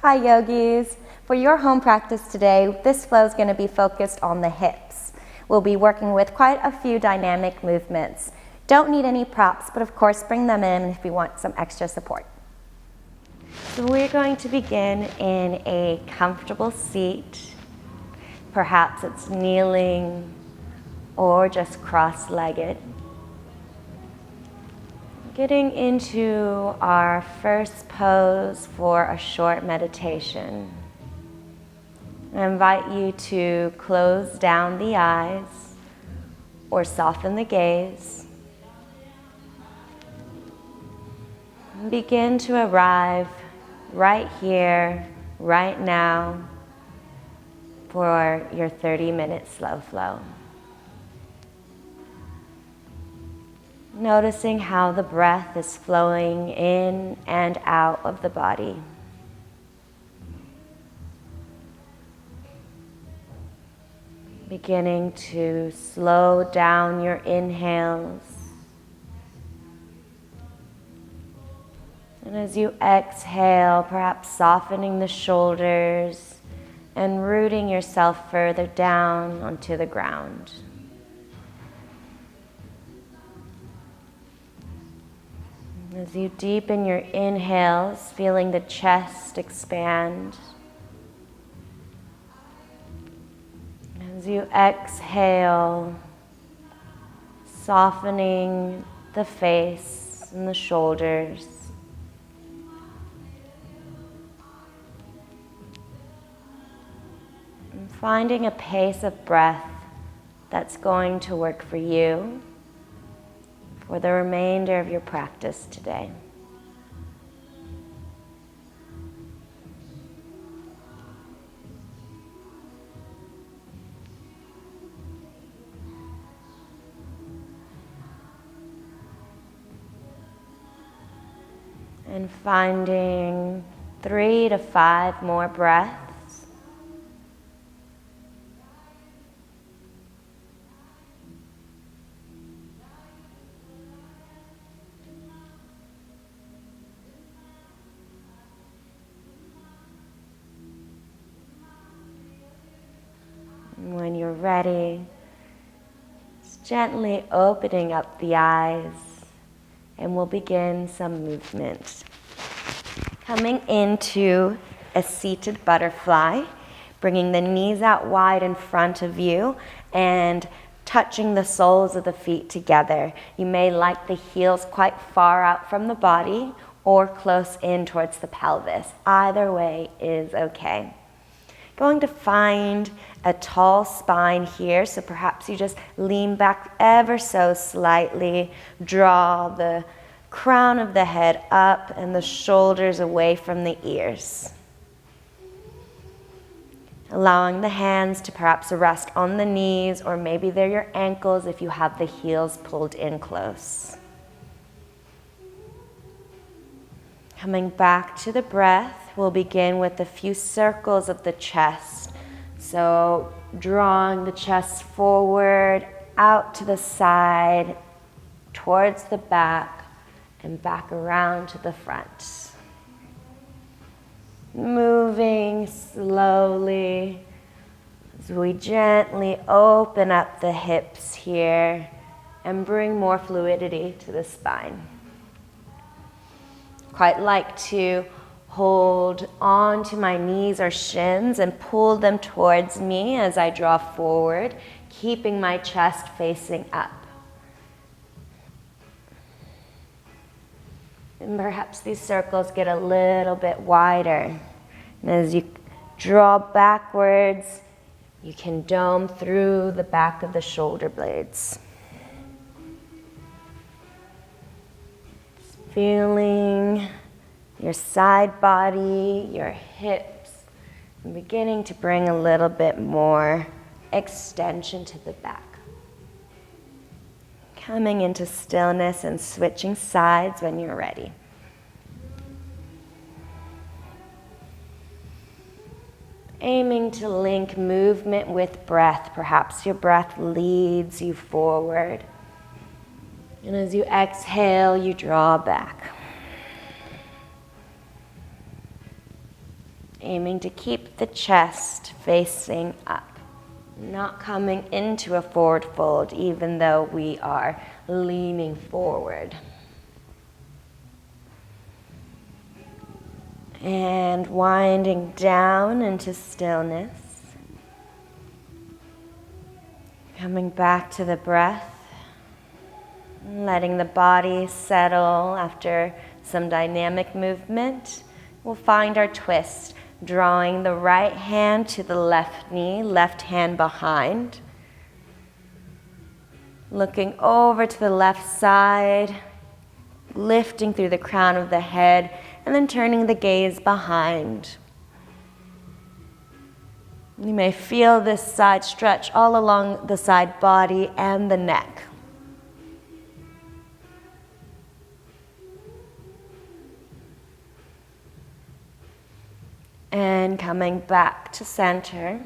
Hi yogis. For your home practice today, this flow is going to be focused on the hips. We'll be working with quite a few dynamic movements. Don't need any props, but of course bring them in if you want some extra support. So we're going to begin in a comfortable seat. Perhaps it's kneeling or just cross-legged. Getting into our first pose for a short meditation. I invite you to close down the eyes or soften the gaze. And begin to arrive right here, right now, for your 30-minute slow flow. Noticing how the breath is flowing in and out of the body. Beginning to slow down your inhales. And as you exhale, perhaps softening the shoulders and rooting yourself further down onto the ground. As you deepen your inhales, feeling the chest expand. As you exhale, softening the face and the shoulders. And finding a pace of breath that's going to work for you for the remainder of your practice today. And finding 3 to 5 more breaths. When you're ready, just gently opening up the eyes, and we'll begin some movement. Coming into a seated butterfly, bringing the knees out wide in front of you and touching the soles of the feet together. You may like the heels quite far out from the body or close in towards the pelvis. Either way is okay. Going to find a tall spine here, so perhaps you just lean back ever so slightly, draw the crown of the head up and the shoulders away from the ears. Allowing the hands to perhaps rest on the knees, or maybe they're your ankles if you have the heels pulled in close. Coming back to the breath, we'll begin with a few circles of the chest. So drawing the chest forward, out to the side, towards the back, and back around to the front. Moving slowly as we gently open up the hips here and bring more fluidity to the spine. Quite like to hold on to my knees or shins and pull them towards me as I draw forward, keeping my chest facing up. And perhaps these circles get a little bit wider. And as you draw backwards, you can dome through the back of the shoulder blades. Feeling your side body, your hips, and beginning to bring a little bit more extension to the back. Coming into stillness and switching sides when you're ready. Aiming to link movement with breath. Perhaps your breath leads you forward. And as you exhale, you draw back. aiming to keep the chest facing up, not coming into a forward fold even though we are leaning forward. And winding down into stillness. Coming back to the breath. Letting the body settle after some dynamic movement. We'll find our twist, drawing the right hand to the left knee, left hand behind. Looking over to the left side, lifting through the crown of the head, and then turning the gaze behind. You may feel this side stretch all along the side body and the neck. And coming back to center,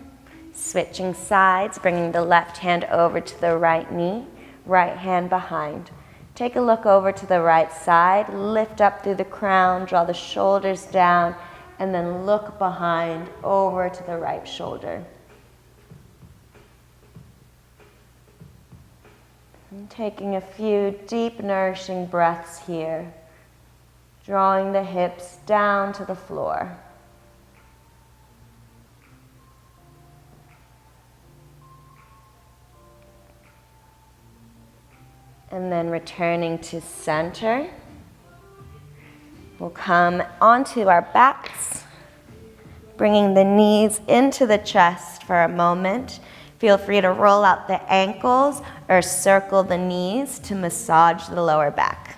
switching sides, bringing the left hand over to the right knee, right hand behind. Take a look over to the right side, lift up through the crown, draw the shoulders down, and then look behind over to the right shoulder. And taking a few deep, nourishing breaths here, drawing the hips down to the floor. And then returning to center, we'll come onto our backs, bringing the knees into the chest for a moment. Feel free to roll out the ankles or circle the knees to massage the lower back.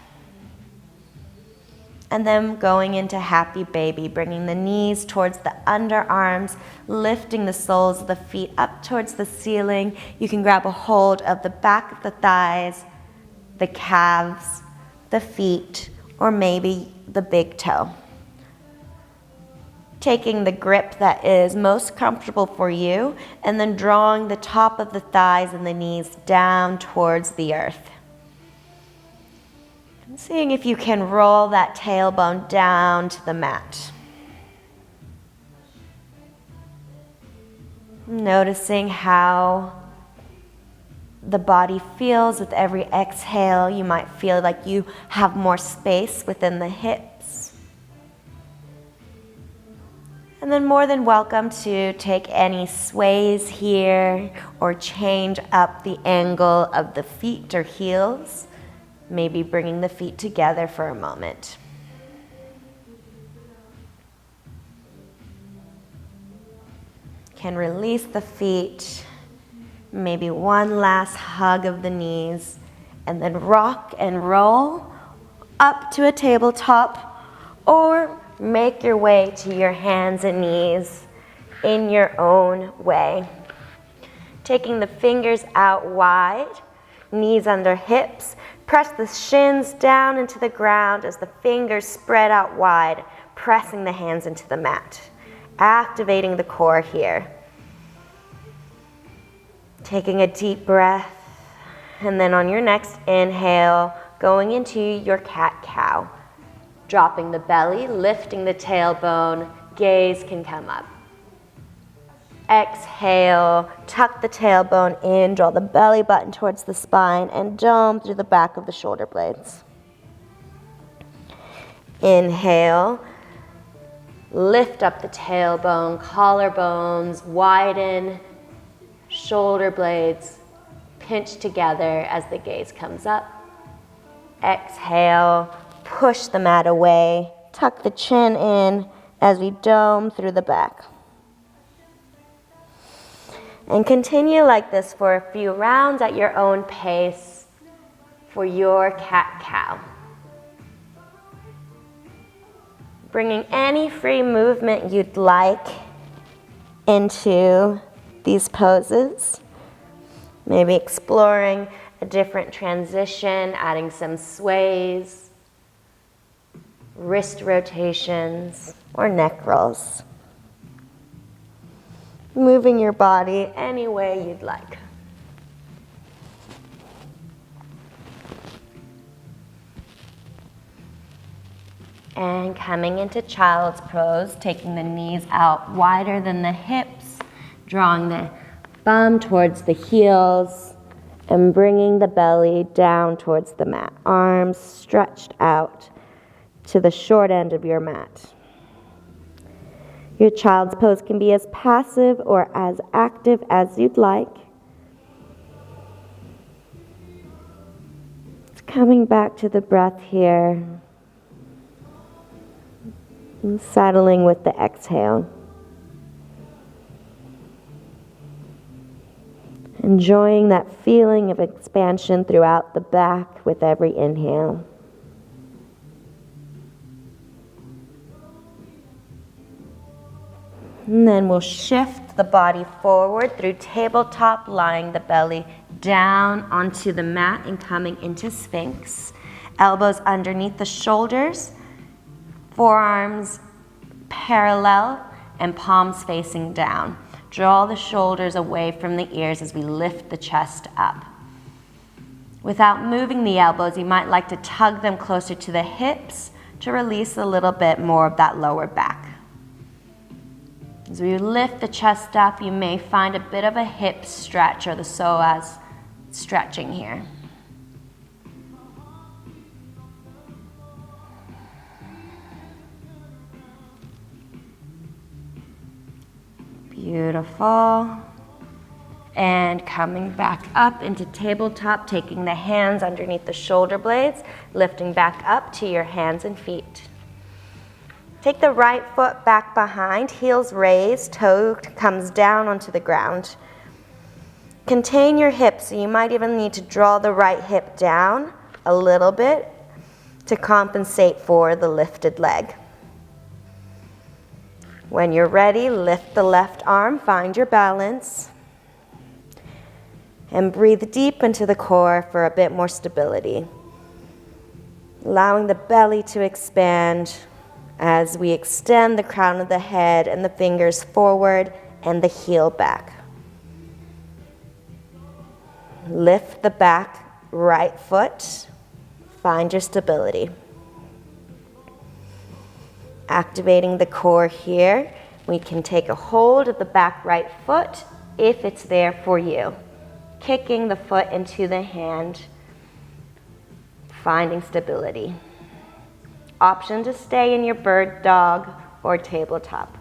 And then going into happy baby, bringing the knees towards the underarms, lifting the soles of the feet up towards the ceiling. You can grab a hold of the back of the thighs, the calves, the feet, or maybe the big toe. Taking the grip that is most comfortable for you, and then drawing the top of the thighs and the knees down towards the earth. And seeing if you can roll that tailbone down to the mat. Noticing how the body feels with every exhale. You might feel like you have more space within the hips. And then more than welcome to take any sways here or change up the angle of the feet or heels. Maybe bringing the feet together for a moment. Can release the feet. Maybe one last hug of the knees, and then rock and roll up to a tabletop, or make your way to your hands and knees in your own way. Taking the fingers out wide, knees under hips, press the shins down into the ground as the fingers spread out wide, pressing the hands into the mat, activating the core here. Taking a deep breath, and then on your next inhale, going into your cat-cow. Dropping the belly, lifting the tailbone, gaze can come up. Exhale, tuck the tailbone in, draw the belly button towards the spine, and dome through the back of the shoulder blades. Inhale, lift up the tailbone, collarbones widen, shoulder blades pinch together as the gaze comes up. Exhale, push the mat away, tuck the chin in as we dome through the back. And continue like this for a few rounds at your own pace for your cat-cow. Bringing any free movement you'd like into these poses. Maybe exploring a different transition, adding some sways, wrist rotations, or neck rolls. Moving your body any way you'd like. And coming into child's pose, taking the knees out wider than the hips, drawing the bum towards the heels, and bringing the belly down towards the mat. Arms stretched out to the short end of your mat. Your child's pose can be as passive or as active as you'd like. It's coming back to the breath here. And settling with the exhale. Enjoying that feeling of expansion throughout the back with every inhale. And then we'll shift the body forward through tabletop, lying the belly down onto the mat and coming into Sphinx. Elbows underneath the shoulders. Forearms parallel and palms facing down. Draw the shoulders away from the ears as we lift the chest up. Without moving the elbows, you might like to tug them closer to the hips to release a little bit more of that lower back. As we lift the chest up, you may find a bit of a hip stretch or the psoas stretching here. Beautiful. And coming back up into tabletop, taking the hands underneath the shoulder blades, lifting back up to your hands and feet. Take the right foot back behind, heels raised, toe comes down onto the ground. Contain your hips, so you might even need to draw the right hip down a little bit to compensate for the lifted leg. When you're ready, lift the left arm, find your balance, and breathe deep into the core for a bit more stability. Allowing the belly to expand as we extend the crown of the head and the fingers forward and the heel back. Lift the back right foot, find your stability. Activating the core here, we can take a hold of the back right foot if it's there for you. Kicking the foot into the hand, finding stability. Option to stay in your bird dog or tabletop.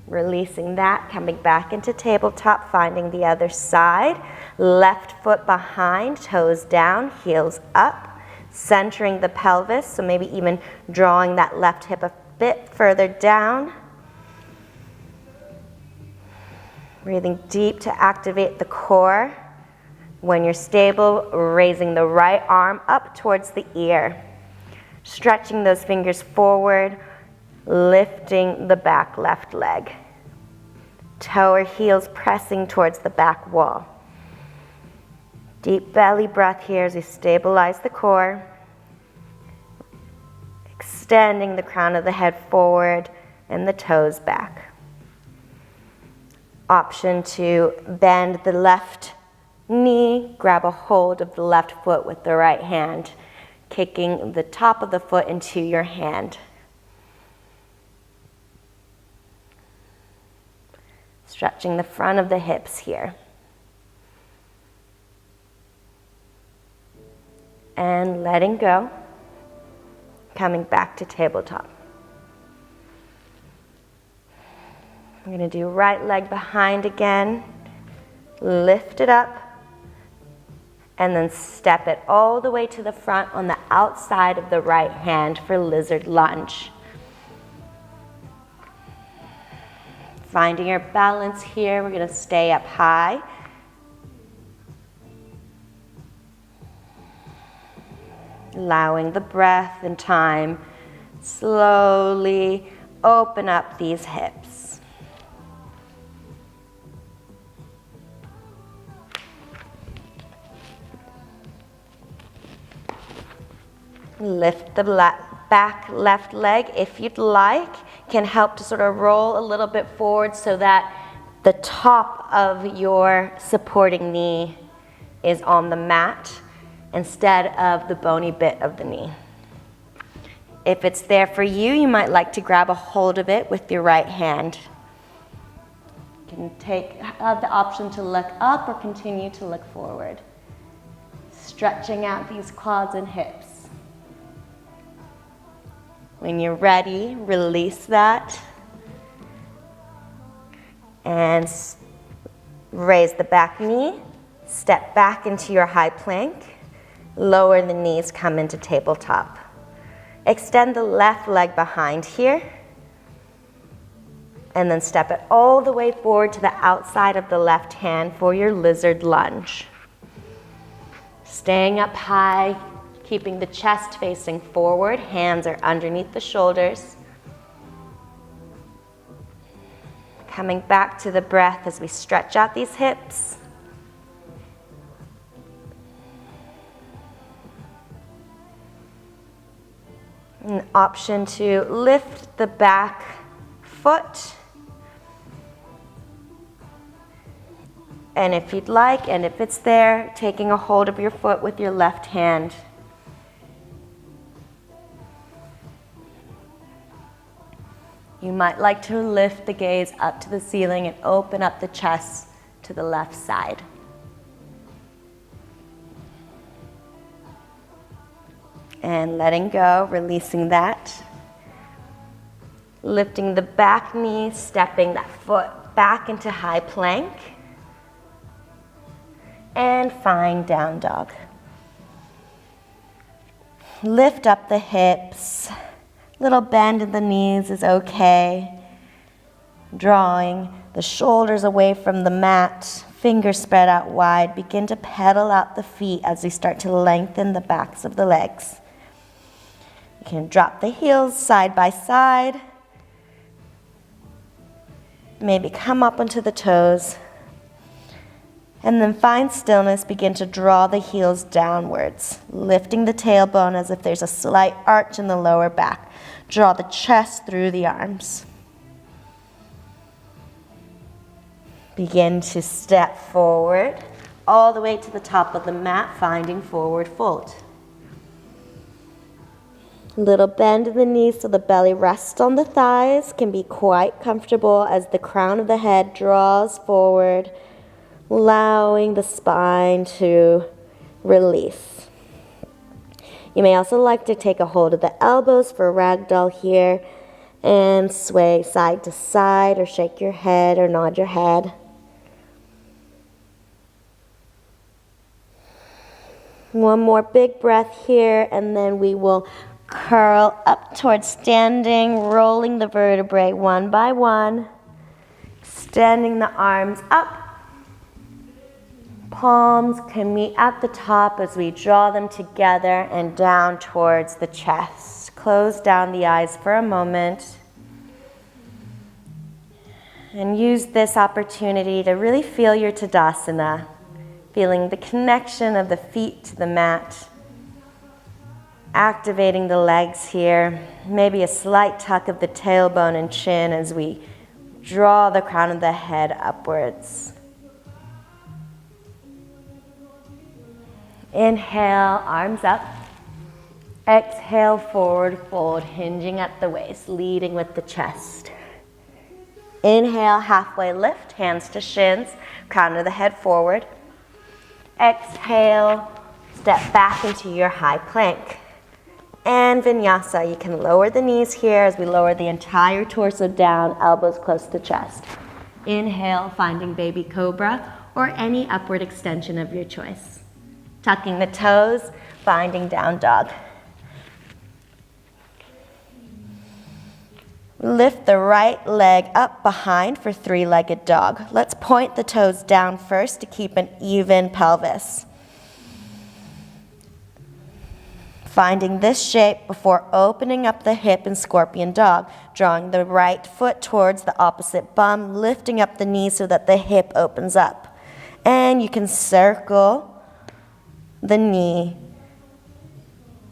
Releasing that, coming back into tabletop, finding the other side. Left foot behind, toes down, heels up. Centering the pelvis, so maybe even drawing that left hip a bit further down. Breathing deep to activate the core. When you're stable, raising the right arm up towards the ear. Stretching those fingers forward, lifting the back left leg. Toe or heels pressing towards the back wall. Deep belly breath here as we stabilize the core. Extending the crown of the head forward and the toes back. Option to bend the left knee, grab a hold of the left foot with the right hand, kicking the top of the foot into your hand. Stretching the front of the hips here. And letting go, coming back to tabletop. I'm going to do right leg behind again, lift it up, and then step it all the way to the front on the outside of the right hand for lizard lunge. Finding your balance here, we're going to stay up high. Allowing the breath and time, slowly open up these hips. Lift the back left leg if you'd like. Can help to sort of roll a little bit forward so that the top of your supporting knee is on the mat instead of the bony bit of the knee. If it's there for you, you might like to grab a hold of it with your right hand. You can have the option to look up or continue to look forward. Stretching out these quads and hips. When you're ready, release that. And raise the back knee. Step back into your high plank. Lower the knees, come into tabletop. Extend the left leg behind here. And then step it all the way forward to the outside of the left hand for your lizard lunge. Staying up high, keeping the chest facing forward, hands are underneath the shoulders. Coming back to the breath as we stretch out these hips. An option to lift the back foot. And if you'd like, and if it's there, taking a hold of your foot with your left hand. You might like to lift the gaze up to the ceiling and open up the chest to the left side. And letting go, releasing that. Lifting the back knee, stepping that foot back into high plank. And find down dog. Lift up the hips. Little bend in the knees is okay. Drawing the shoulders away from the mat, fingers spread out wide. Begin to pedal out the feet as we start to lengthen the backs of the legs. You can drop the heels side by side. Maybe come up onto the toes. And then find stillness, begin to draw the heels downwards, lifting the tailbone as if there's a slight arch in the lower back. Draw the chest through the arms. Begin to step forward, all the way to the top of the mat, finding forward fold. Little bend in the knees so the belly rests on the thighs, can be quite comfortable as the crown of the head draws forward, allowing the spine to release. You may also like to take a hold of the elbows for ragdoll here and sway side to side or shake your head or nod your head. One more big breath here, and then we will curl up towards standing, rolling the vertebrae one by one, extending the arms up. Palms can meet at the top as we draw them together and down towards the chest. Close down the eyes for a moment. And use this opportunity to really feel your Tadasana, feeling the connection of the feet to the mat. Activating the legs here. Maybe a slight tuck of the tailbone and chin as we draw the crown of the head upwards. Inhale, arms up. Exhale, forward fold, hinging at the waist, leading with the chest. Inhale, halfway lift, hands to shins, crown of the head forward. Exhale, step back into your high plank. And vinyasa, you can lower the knees here as we lower the entire torso down, elbows close to chest. Inhale, finding baby cobra or any upward extension of your choice. Tucking the toes, finding down dog. Lift the right leg up behind for three-legged dog. Let's point the toes down first to keep an even pelvis. Finding this shape before opening up the hip in scorpion dog, drawing the right foot towards the opposite bum, lifting up the knee so that the hip opens up. And you can circle the knee.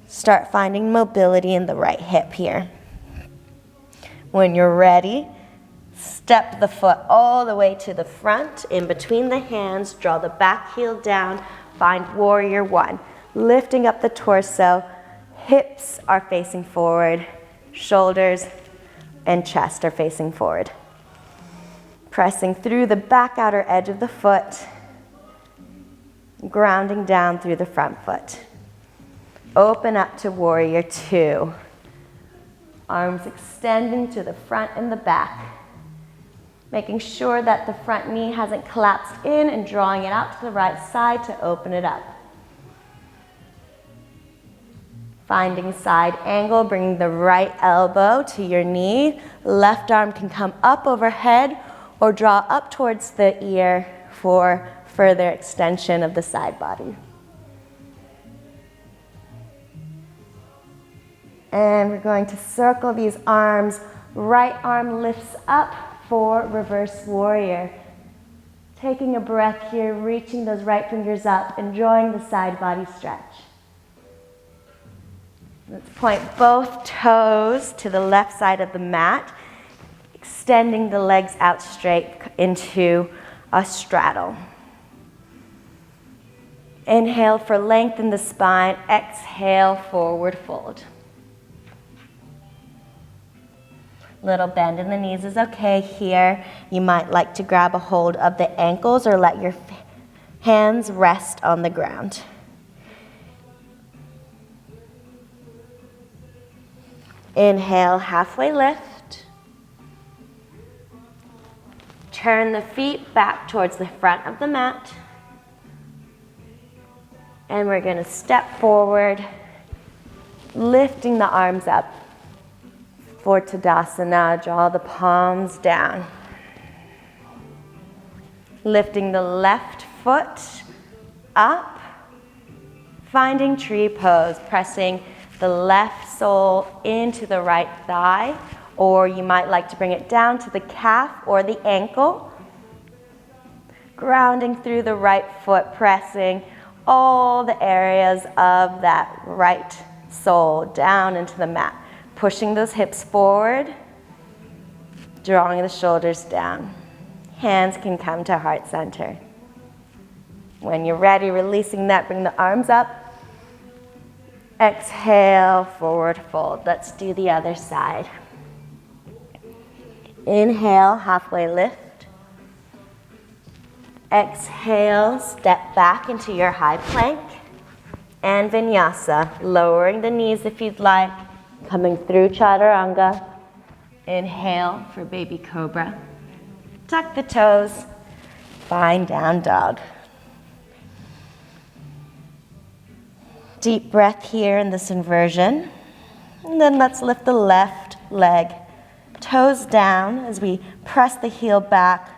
Start finding mobility in the right hip here. When you're ready, step the foot all the way to the front, in between the hands, draw the back heel down, find warrior one. Lifting up the torso, Hips are facing forward, shoulders and chest are facing forward. Pressing through the back outer edge of the foot, grounding down through the front foot. Open up to warrior two. Arms extending to the front and the back. Making sure that the front knee hasn't collapsed in and drawing it out to the right side to open it up. Finding side angle, bringing the right elbow to your knee. Left arm can come up overhead or draw up towards the ear for further extension of the side body. And we're going to circle these arms. Right arm lifts up for reverse warrior. Taking a breath here, reaching those right fingers up, enjoying the side body stretch. Let's point both toes to the left side of the mat, extending the legs out straight into a straddle. Inhale for lengthen the spine, exhale, forward fold. Little bend in the knees is okay here. You might like to grab a hold of the ankles or let your hands rest on the ground. Inhale, halfway lift. Turn the feet back towards the front of the mat. And we're going to step forward, lifting the arms up. For Tadasana, draw the palms down. Lifting the left foot up, finding tree pose, pressing the left sole into the right thigh, or you might like to bring it down to the calf or the ankle. Grounding through the right foot, pressing all the areas of that right sole down into the mat. Pushing those hips forward, drawing the shoulders down. Hands can come to heart center. When you're ready, releasing that, bring the arms up. Exhale, forward fold. Let's do the other side. Inhale, halfway lift. Exhale, step back into your high plank. And vinyasa, lowering the knees if you'd like. Coming through chaturanga. Inhale for baby cobra. Tuck the toes. Find down dog. Deep breath here in this inversion. And then let's lift the left leg. Toes down as we press the heel back,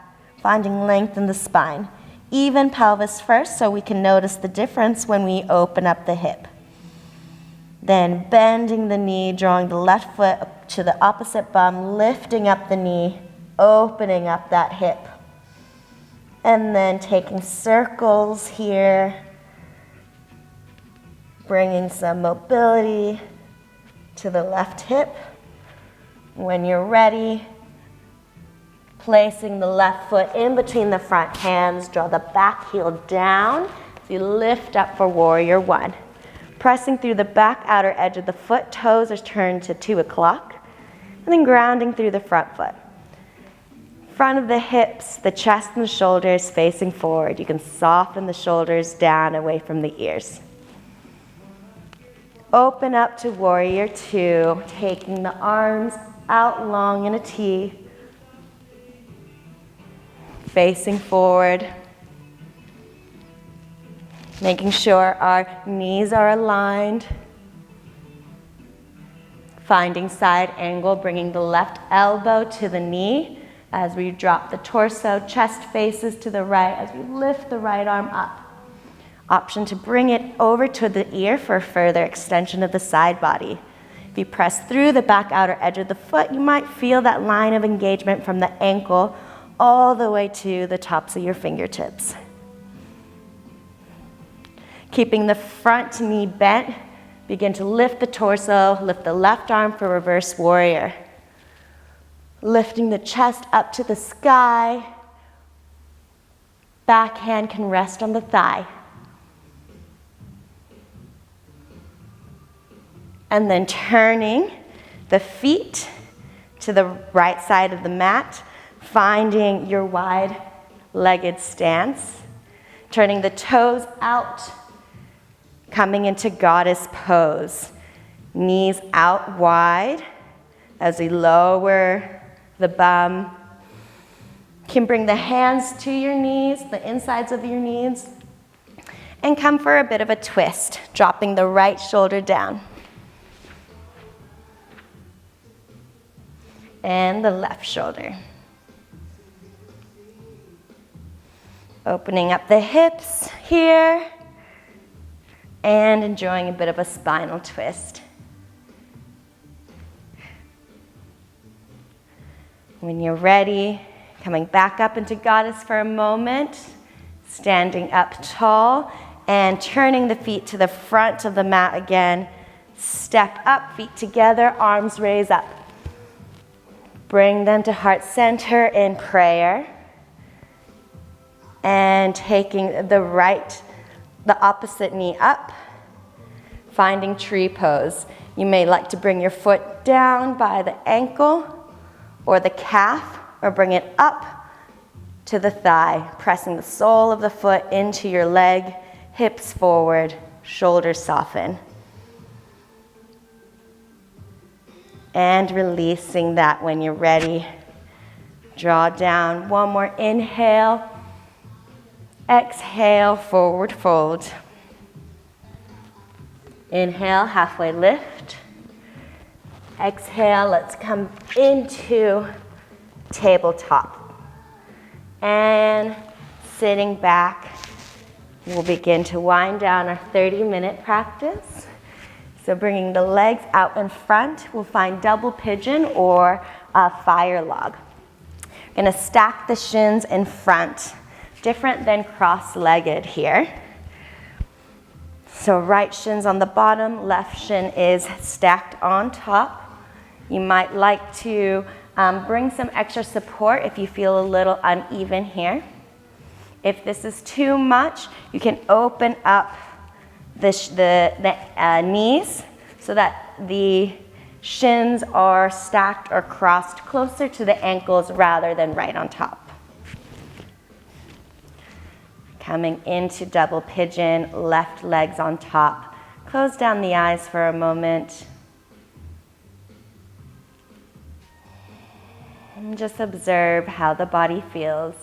finding length in the spine. Even pelvis first so we can notice the difference when we open up the hip. Then bending the knee, drawing the left foot to the opposite bum, lifting up the knee, opening up that hip. And then taking circles here, bringing some mobility to the left hip. When you're ready, placing the left foot in between the front hands, draw the back heel down as you lift up for warrior one. Pressing through the back outer edge of the foot, toes are turned to 2 o'clock, and then grounding through the front foot. Front of the hips, the chest and the shoulders facing forward. You can soften the shoulders down away from the ears. Open up to warrior two, taking the arms out long in a T, facing forward. Making sure our knees are aligned. Finding side angle, bringing the left elbow to the knee as we drop the torso, chest faces to the right as we lift the right arm up. Option to bring it over to the ear for further extension of the side body. If you press through the back outer edge of the foot, you might feel that line of engagement from the ankle all the way to the tops of your fingertips. Keeping the front knee bent, begin to lift the torso, lift the left arm for reverse warrior. Lifting the chest up to the sky. Back hand can rest on the thigh. And then turning the feet to the right side of the mat, finding your wide-legged stance. Turning the toes out, coming into goddess pose. Knees out wide as we lower the bum. You can bring the hands to your knees, the insides of your knees, and come for a bit of a twist, dropping the right shoulder down. And the left shoulder. Opening up the hips here and enjoying a bit of a spinal twist. When you're ready, coming back up into goddess for a moment, standing up tall and turning the feet to the front of the mat again. Step up, feet together, arms raise up. Bring them to heart center in prayer. And taking the opposite knee up, finding tree pose. You may like to bring your foot down by the ankle or the calf, or bring it up to the thigh, pressing the sole of the foot into your leg, hips forward, shoulders soften. And releasing that when you're ready. Draw down, one more inhale. Exhale, forward fold. Inhale, halfway lift. Exhale, let's come into tabletop. And sitting back, we'll begin to wind down our 30-minute practice. So bringing the legs out in front, we'll find double pigeon or a fire log. We're going to stack the shins in front. Different than cross-legged here. So right shin's on the bottom, left shin is stacked on top. You might like to bring some extra support if you feel a little uneven here. If this is too much, you can open up the knees so that the shins are stacked or crossed closer to the ankles rather than right on top. Coming into double pigeon, left legs on top. Close down the eyes for a moment. And just observe how the body feels.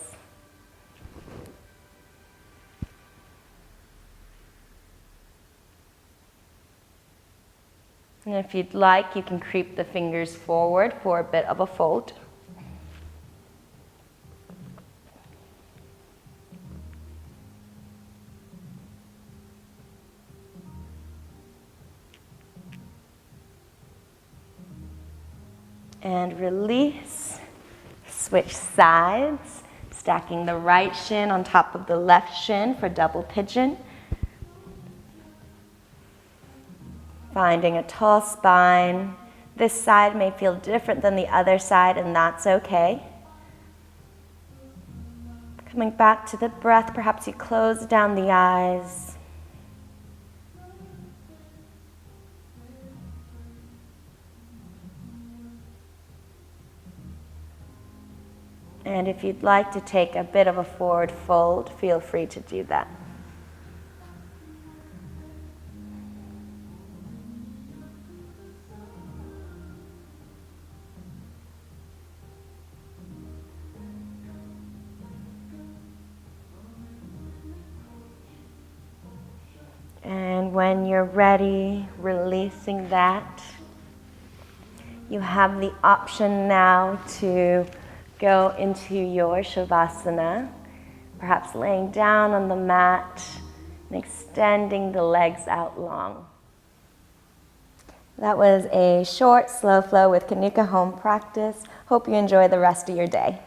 And if you'd like, you can creep the fingers forward for a bit of a fold. And release. Switch sides, stacking the right shin on top of the left shin for double pigeon. Finding a tall spine. This side may feel different than the other side, and that's okay. Coming back to the breath, perhaps you close down the eyes. And if you'd like to take a bit of a forward fold, feel free to do that. And when you're ready, releasing that, you have the option now to go into your Shavasana, perhaps laying down on the mat and extending the legs out long. That was a short, slow flow with Kanuka home practice. Hope you enjoy the rest of your day.